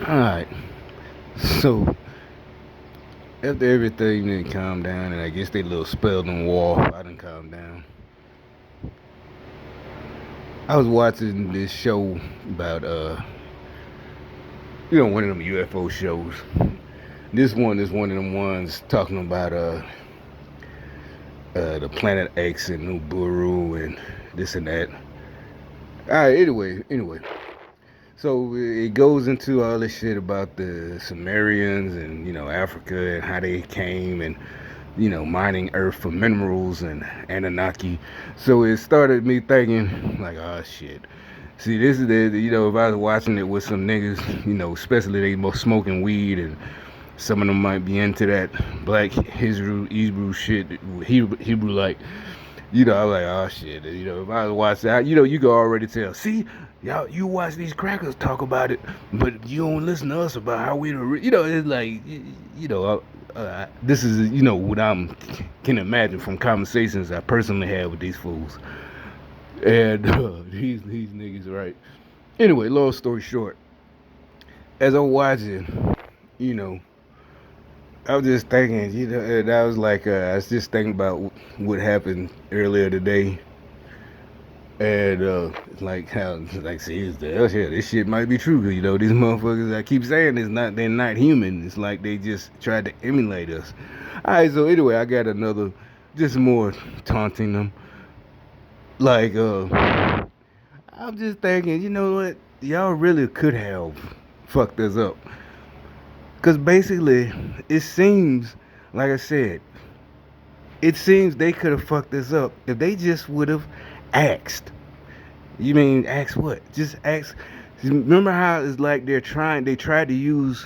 Alright, so after everything didn't calm down, and I guess they little spell done wore off, I didn't calm down. I was watching this show about, one of them UFO shows. This one is one of them ones talking about, the Planet X and Nibiru and this and that. Alright, anyway. So it goes into all this shit about the Sumerians and, Africa and how they came and mining earth for minerals and Anunnaki. So it started me thinking, like, oh shit. See, this is if I was watching it with some niggas, especially they both smoking weed and some of them might be into that black Hebrew shit, Hebrew like, I was like, oh shit. If I was watching that, you could already tell. See, y'all, you watch these crackers talk about it, but you don't listen to us about how we, it's like, this is, what I'm can imagine from conversations I personally had with these fools. And these niggas, right? Anyway, long story short, as I'm watching, you know, I was just thinking, and I was like, I was just thinking about what happened earlier today, and like how, like, see, this shit might be true. 'Cause, these motherfuckers, I keep saying, they're not human. It's like they just tried to emulate us. All right, so anyway, I got another, just more taunting them. Like, I'm just thinking, you know what? Y'all really could have fucked us up. Because basically, it seems, like I said, it seems they could have fucked us up if they just would have asked. You mean ask what? Just ask. Remember how it's like they tried to use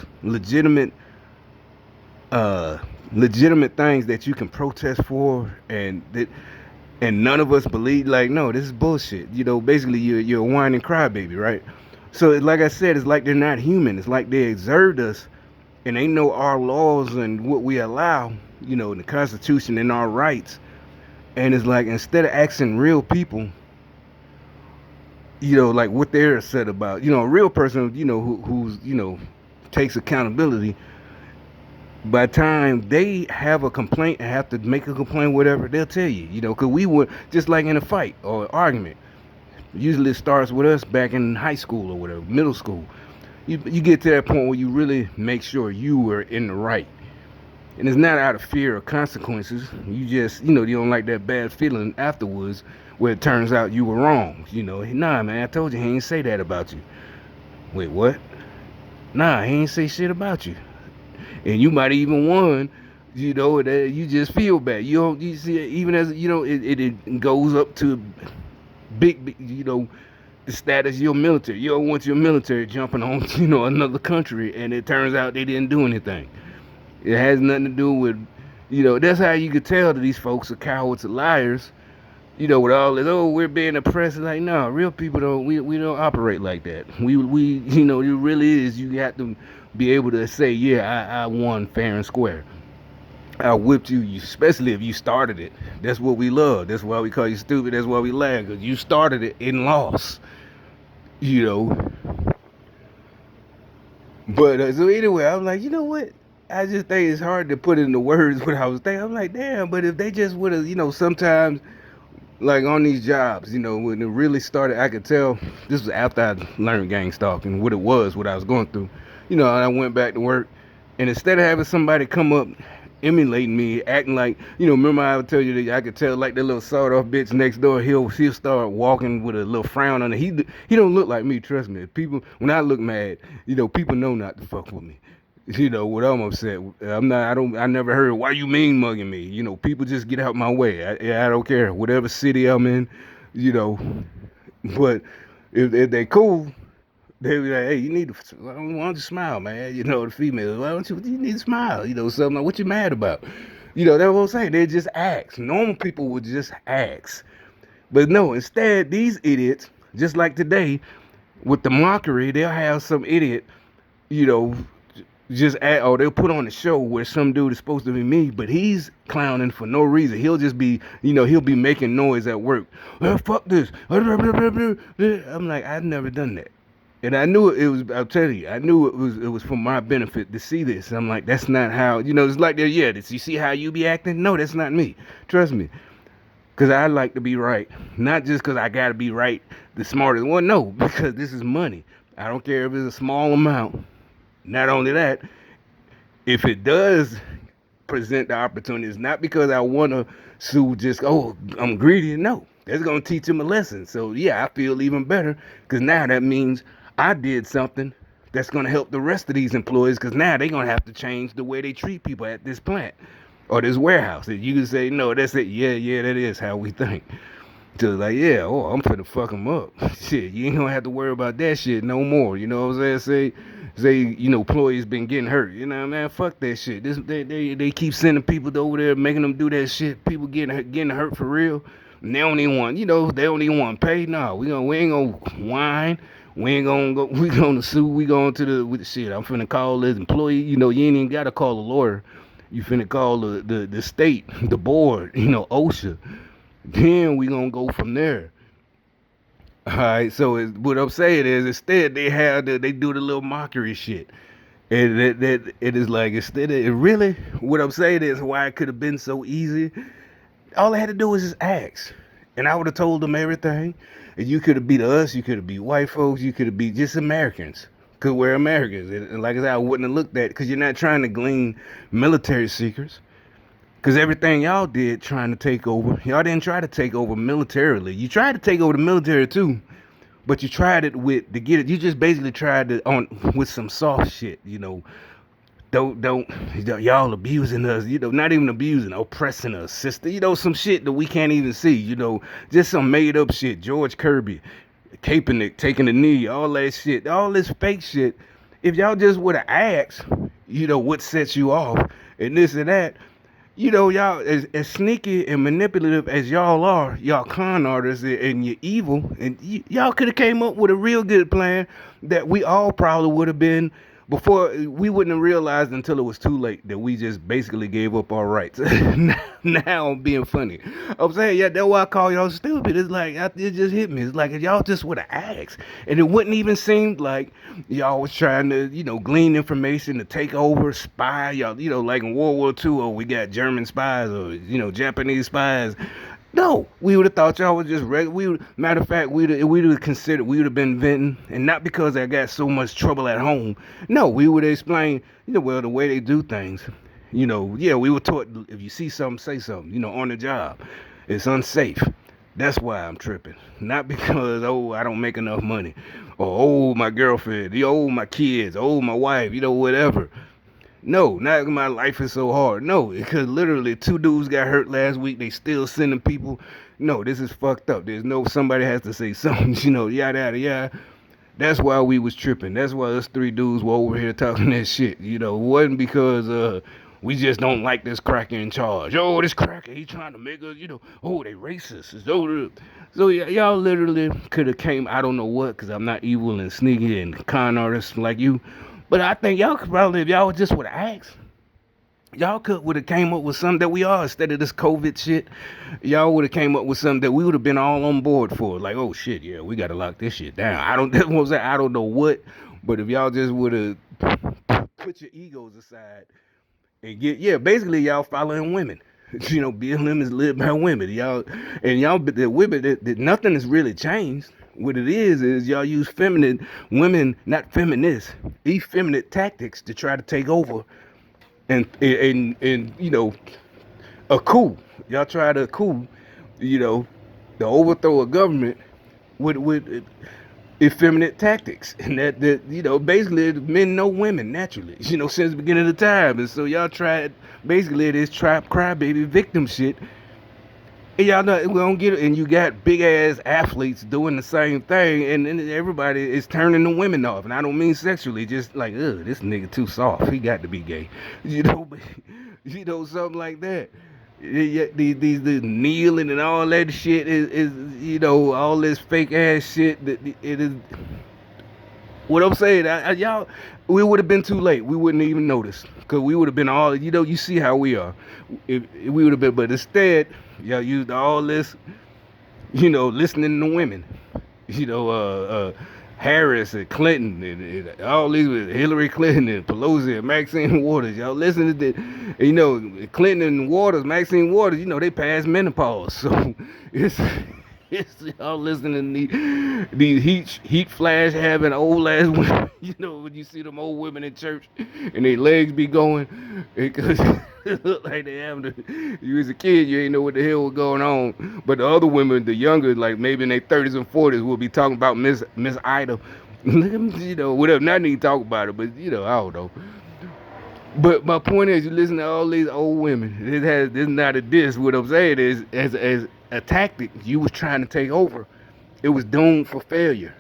uh, legitimate things that you can protest for, and none of us believe. Like, no, this is bullshit. Basically, you're a whining crybaby, right? So, like I said, it's like they're not human. It's like they exert us, and they know our laws and what we allow. The Constitution and our rights. And it's like instead of asking real people, like what they're upset about. A real person, who's takes accountability. By the time they have a complaint and have to make a complaint, whatever, they'll tell you. Because we would just like in a fight or an argument. Usually it starts with us back in high school or whatever, middle school. You get to that point where you really make sure you were in the right. And it's not out of fear of consequences. You just, you don't like that bad feeling afterwards where it turns out you were wrong. Nah, man, I told you he ain't say that about you. Wait, what? Nah, he ain't say shit about you. And you might even won, that you just feel bad. You see, even as, it goes up to big, the status of your military. You don't want your military jumping on, another country, and it turns out they didn't do anything. It has nothing to do with, that's how you could tell that these folks are cowards and liars. With all this, oh, we're being oppressed. Like, no, real people don't. We don't operate like that. It really is. You have to be able to say, yeah, I won fair and square. I whipped you, especially if you started it. That's what we love. That's why we call you stupid. That's why we laugh, because you started it and lost. You know. But so anyway, I'm like, you know what? I just think it's hard to put into words what I was thinking. I'm like, damn, but if they just would have, sometimes like on these jobs, when it really started, I could tell this was after I learned gang stalking, what it was, what I was going through. I went back to work, and instead of having somebody come up emulating me, acting like, remember I would tell you that I could tell like that little sawed off bitch next door, he'll start walking with a little frown on it. He don't look like me, trust me. People, when I look mad, people know not to fuck with me. What I'm upset. I never heard, why you mean mugging me? People just get out my way. I don't care. Whatever city I'm in, you know. But if they cool, they be like, hey, you need to, why don't you smile, man? The females, why don't you need to smile? Something like, what you mad about? That's what I'm saying. They just ask. Normal people would just ask. But no, instead, these idiots, just like today, with the mockery, they'll have some idiot, you know, they'll put on a show where some dude is supposed to be me, but he's clowning for no reason. He'll just be, he'll be making noise at work. Fuck this. I'm like, I've never done that. And I knew it was. I'll tell you, I knew it was for my benefit to see this. I'm like, that's not how. It's like, yeah. You see how you be acting? No, that's not me. Trust me, because I like to be right, not just because I gotta be right, the smartest one. No, because this is money. I don't care if it's a small amount. Not only that, if it does present the opportunities, not because I want to sue, just, oh, I'm greedy. No, that's going to teach him a lesson. So, yeah, I feel even better because now that means I did something that's going to help the rest of these employees because now they're going to have to change the way they treat people at this plant or this warehouse. And you can say, no, that's it. Yeah, yeah, that is how we think. Just like, yeah, oh, I'm finna fuck him up. Shit, you ain't gonna have to worry about that shit no more. You know what I'm saying? Say, employees been getting hurt. You know what I mean? Fuck that shit. They keep sending people over there, making them do that shit. People getting hurt for real. And they don't even want, they don't even want to pay. No, we ain't gonna whine. We ain't gonna go. We gonna sue. We going to with the shit. I'm finna call this employee. You ain't even gotta call a lawyer. You finna call the state, the board. OSHA. Then we gonna go from there. All right. So what I'm saying is, instead they do the little mockery shit, and that it is like instead of it really, what I'm saying is why it could have been so easy. All I had to do was just ask, and I would have told them everything. And you could have beat us. You could have beat white folks. You could have beat just Americans. Cause we're Americans, and like I said, I wouldn't have looked at because you're not trying to glean military secrets. Because everything y'all did trying to take over, y'all didn't try to take over militarily. You tried to take over the military too, but you tried it to get it. You just basically tried to on with some soft shit. Don't y'all abusing us. Not even abusing, oppressing us, sister. Some shit that we can't even see. Just some made up shit. George Kirby, caping it, taking the knee, all that shit, all this fake shit. If y'all just would have asked, what sets you off, and this and that. Y'all, as sneaky and manipulative as y'all are, y'all con artists and you're evil, and y'all could have came up with a real good plan that we all probably would have been before. We wouldn't have realized until it was too late that we just basically gave up our rights. Now I'm being funny. I'm saying, yeah, that's why I call y'all stupid. It's like, it just hit me. It's like if y'all just would have asked, and it wouldn't even seem like y'all was trying to, glean information to take over, spy. Y'all, like in World War II, or we got German spies or, Japanese spies. No, we would have thought y'all was just regular. Matter of fact, we would have considered we would have been venting, and not because I got so much trouble at home. No, we would explain, well, the way they do things. Yeah, we were taught if you see something, say something. On the job, it's unsafe. That's why I'm tripping. Not because I don't make enough money, or my girlfriend, my kids, my wife, whatever. No, not my life is so hard. No, because literally two dudes got hurt last week. They still sending people. No, this is fucked up. There's no somebody has to say something. Yada yada yada. That's why we was tripping. That's why us three dudes were over here talking that shit. It wasn't because we just don't like this cracker in charge. Oh, this cracker, he trying to make us, oh, they racist. So y'all literally could have came, I don't know what, because I'm not evil and sneaky and con artist like you. But I think y'all could probably, if y'all just would have asked, y'all would have came up with something that we are instead of this COVID shit. Y'all would have came up with something that we would have been all on board for. Like, oh shit, yeah, we gotta lock this shit down. That's what I'm saying. I don't know what, but if y'all just would have put your egos aside and basically y'all following women. BLM is led by women. The women that nothing has really changed. What it is y'all use feminine women, not feminists, effeminate tactics to try to take over and a coup. Y'all try to coup, to overthrow a government with effeminate tactics, and that basically men know women naturally, since the beginning of the time, and so y'all tried basically this trap crybaby victim shit. And y'all know we don't get it, and you got big ass athletes doing the same thing, and then everybody is turning the women off, and I don't mean sexually, just like, this nigga too soft, he got to be gay, but, something like that. These kneeling and all that shit is all this fake ass shit that it is. What I'm saying, y'all, we would have been too late. We wouldn't even notice because we would have been all, you see how we are. If we would have been, but instead, y'all used all this, listening to women, you know, uh, Harris and Clinton and all these with Hillary Clinton and Pelosi and Maxine Waters. Y'all listen to the, you know, Clinton and Waters, Maxine Waters, you know, they passed menopause. So it's y'all listening to these heat flash having old ass women. You know, when you see them old women in church and their legs be going because it look like they having you as a kid, you ain't know what the hell was going on. But the other women, the younger, like maybe in their 30s and 40s, will be talking about Miss Ida. You know, whatever. Not need to talk about it, but you know, I don't know. But my point is, you listen to all these old women. This is not a diss. What I'm saying is, as a tactic, you was trying to take over. It was doomed for failure.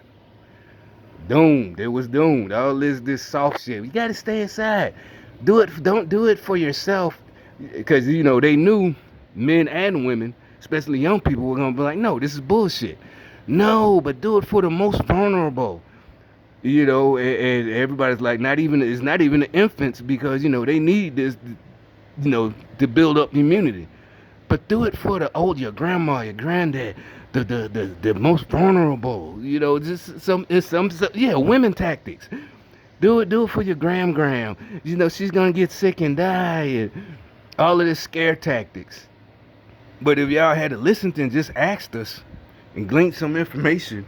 Doomed. It was doomed. All this soft shit. You got to stay inside. Do it. Don't do it for yourself, because you know they knew men and women, especially young people, were gonna be like, no, this is bullshit. No, but do it for the most vulnerable. You know, and everybody's like, not even it's not even the infants, because you know they need this, you know, to build up immunity. But do it for the old, your grandma, your granddad, the most vulnerable. You know, just some yeah, women tactics. Do it for your gram. You know, she's gonna get sick and die, and all of this scare tactics. But if y'all had to listen to and just asked us and gleaned some information,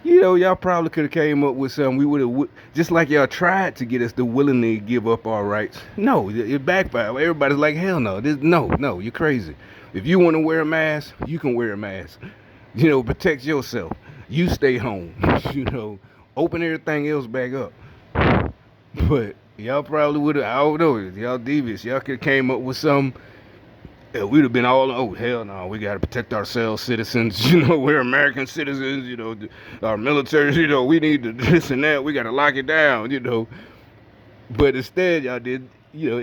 you know, y'all probably could have came up with something. We would have, just like y'all tried to get us to willingly give up our rights. No, it backfired. Everybody's like, hell no. No, you're crazy. If you want to wear a mask, you can wear a mask. You know, protect yourself. You stay home. You know, open everything else back up. But y'all probably would have, I don't know, y'all devious. Y'all could have came up with some. We'd have been all, oh, hell no, we got to protect ourselves, citizens. You know, we're American citizens, you know, our military, you know, we need to this and that. We got to lock it down, you know. But instead, y'all did, you know,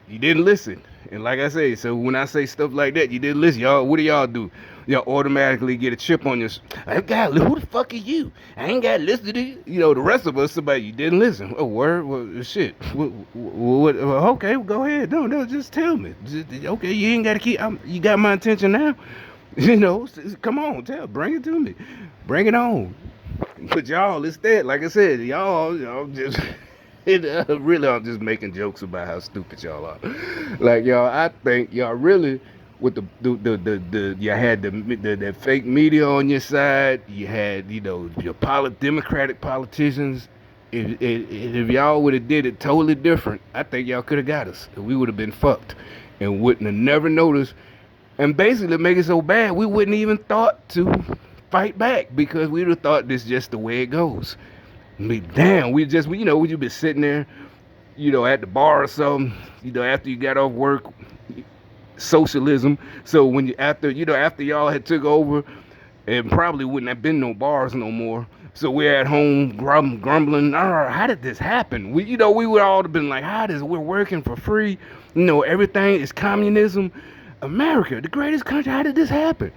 you didn't listen. And like I say, so when I say stuff like that, you didn't listen. Y'all, what do y'all do? Y'all automatically get a chip on your. I got, who the fuck are you? I ain't got to listen to you. You know, the rest of us, somebody, you didn't listen. Oh, word? Well, shit. Okay, well, go ahead. No, just tell me. Okay, you ain't got to keep, you got my attention now. You know, come on, bring it to me. Bring it on. But y'all, instead, like I said, y'all just. Really, I'm just making jokes about how stupid y'all are. Like y'all, I think y'all really, with the you had the fake media on your side. You had, you know, your Democratic politicians. If y'all would have did it totally different, I think y'all could have got us. We would have been fucked, and wouldn't have never noticed. And basically, make it so bad, we wouldn't even thought to fight back, because we would have thought this just the way it goes. Damn, you know, you been sitting there, you know, at the bar or something, you know, after you got off work, socialism. So when you, after y'all had took over, and probably wouldn't have been no bars no more. So we're at home grumbling, how did this happen? We would all have been like, we're working for free, you know, everything is communism. America, the greatest country, how did this happen?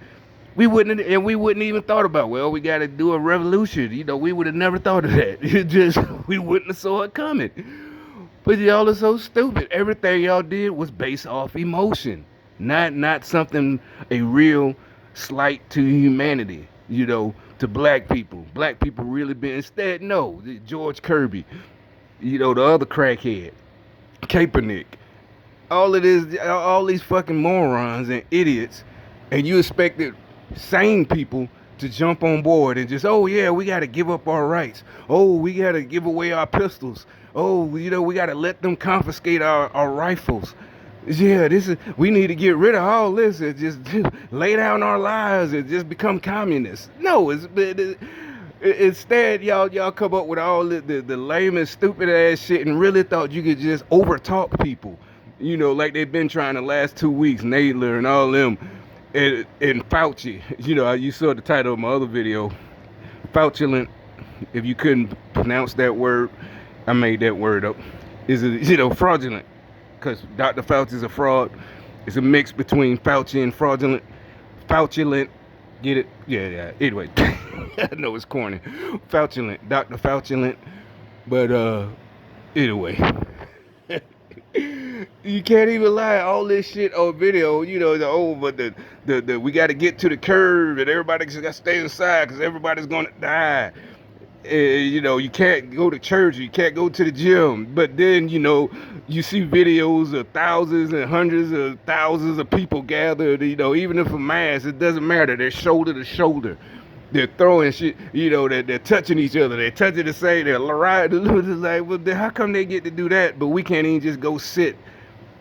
We wouldn't even thought about, well, we got to do a revolution. You know, we would have never thought of that. We wouldn't have saw it coming. But y'all are so stupid. Everything y'all did was based off emotion, not something, a real slight to humanity, you know, to black people. Black people really been, instead, no, George Kirby, you know, the other crackhead, Kaepernick, all these fucking morons and idiots, and you expected sane people to jump on board and just, oh yeah, we got to give up our rights. Oh, we got to give away our pistols. Oh, you know, we got to let them confiscate our rifles. Yeah, we need to get rid of all this and just lay down our lives and just become communists. No, instead, y'all come up with all the lame and stupid ass shit and really thought you could just overtalk people. You know, like they've been trying the last 2 weeks, Nadler and all them. And Fauci, you know, you saw the title of my other video, Fauculent. If you couldn't pronounce that word, I made that word up. Is it, you know, fraudulent? Because Dr. Fauci's a fraud. It's a mix between Fauci and fraudulent. Fauculent, get it? Yeah. Anyway, I know it's corny. Fauculent, Dr. Fauculent. But anyway. You can't even lie. All this shit on video, you know, but the we got to get to the curve and everybody's got to stay inside because everybody's going to die. You can't go to church, you can't go to the gym, but then you see videos of thousands and hundreds of thousands of people gathered. Even if a mass, it doesn't matter. They're shoulder to shoulder. They're throwing shit. They're touching each other. They're touching the same. They're riding. It's like, well, how come they get to do that, but we can't even just go sit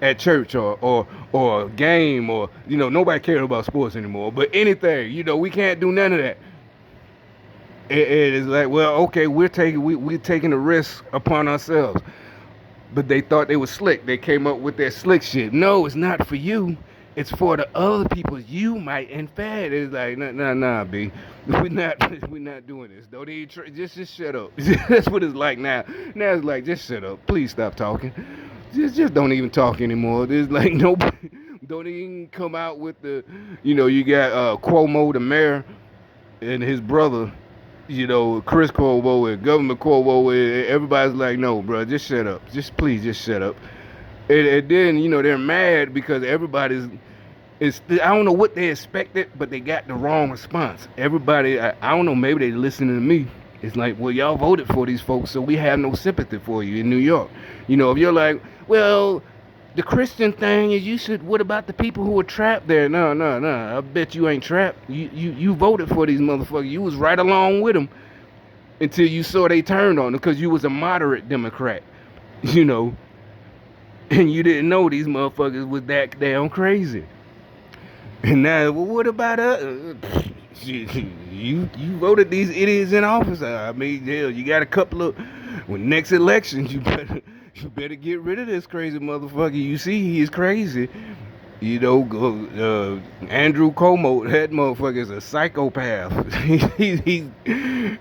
at church or a game, or nobody cares about sports anymore. But anything, we can't do none of that. It is like, well, okay, we're taking a risk upon ourselves. But they thought they were slick. They came up with that slick shit. No, it's not for you. It's for the other people you might infect. It's like, nah, B. We're not doing this. Don't even just shut up. That's what it's like now. Now it's like, just shut up. Please stop talking. Just don't even talk anymore. There's like nobody. Don't even come out with you got Cuomo, the mayor, and his brother, Chris Cuomo and Governor Cuomo, and everybody's like, no, bro, just shut up. Please, just shut up. And then, they're mad because I don't know what they expected, but they got the wrong response. Everybody, I don't know, maybe they listening to me. It's like, well, y'all voted for these folks, so we have no sympathy for you in New York. If you're like, well, the Christian thing is what about the people who were trapped there? No. I bet you ain't trapped. You voted for these motherfuckers. You was right along with them until you saw they turned on them because you was a moderate Democrat, and you didn't know these motherfuckers was that damn crazy. And now, well, what about us? You voted these idiots in office. I mean, hell, you got a couple of, when next election, you better get rid of this crazy motherfucker. You see, he is crazy. Andrew Cuomo, that motherfucker is a psychopath.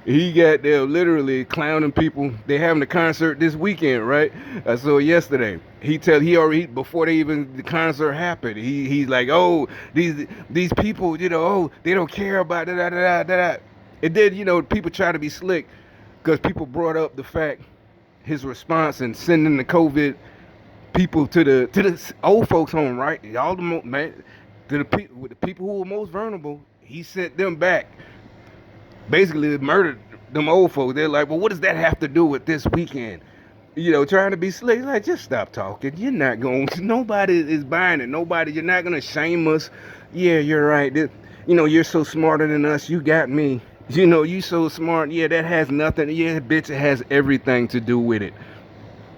he got there literally clowning people. They having a concert this weekend, right? I saw it yesterday. He already, before the concert happened, he's like, oh, these people, they don't care about da. And then people try to be slick because people brought up the fact his response in sending the COVID people to the old folks home, right? All to the people who were most vulnerable, he sent them back. Basically murdered them old folks. They're like, well, what does that have to do with this weekend? Trying to be slick. Like, just stop talking. You're not going. Nobody is buying it. You're not gonna shame us. Yeah, you're right. You're so smarter than us. You got me. You so smart. Yeah, that has nothing. Yeah, bitch, it has everything to do with it.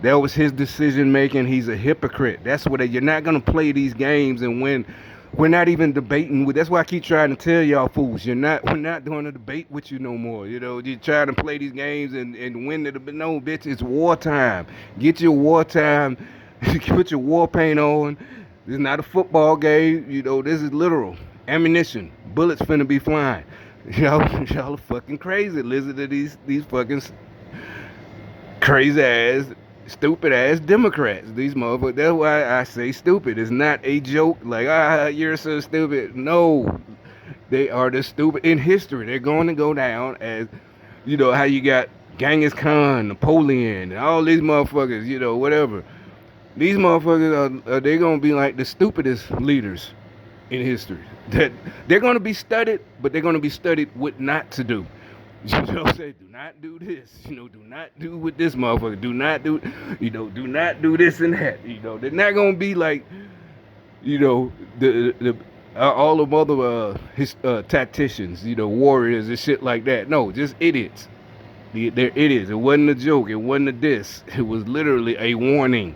That was his decision making. He's a hypocrite. That's what you're not gonna play these games and win. We're not even debating with. That's why I keep trying to tell y'all fools. We're not doing a debate with you no more. You're trying to play these games and win the debate. No, bitch, it's wartime. Get your wartime. Put your war paint on. This is not a football game. This is literal ammunition. Bullets finna be flying. Y'all are fucking crazy. Listen to these fucking crazy ass, stupid ass Democrats. These motherfuckers. That's why I say stupid. It's not a joke. Like, you're so stupid. No, they are the stupid in history. They're going to go down as, how you got Genghis Khan, Napoleon, and all these motherfuckers. Whatever. These motherfuckers are they gonna be like the stupidest leaders in history. That they're gonna be studied, but they're gonna be studied what not to do. Say, do not do this. Do not do with this motherfucker. Do not do, do not do this and that. They're not gonna be like, the all the other tacticians, warriors and shit like that. No, just idiots. They're idiots. It wasn't a joke. It wasn't a diss. It was literally a warning.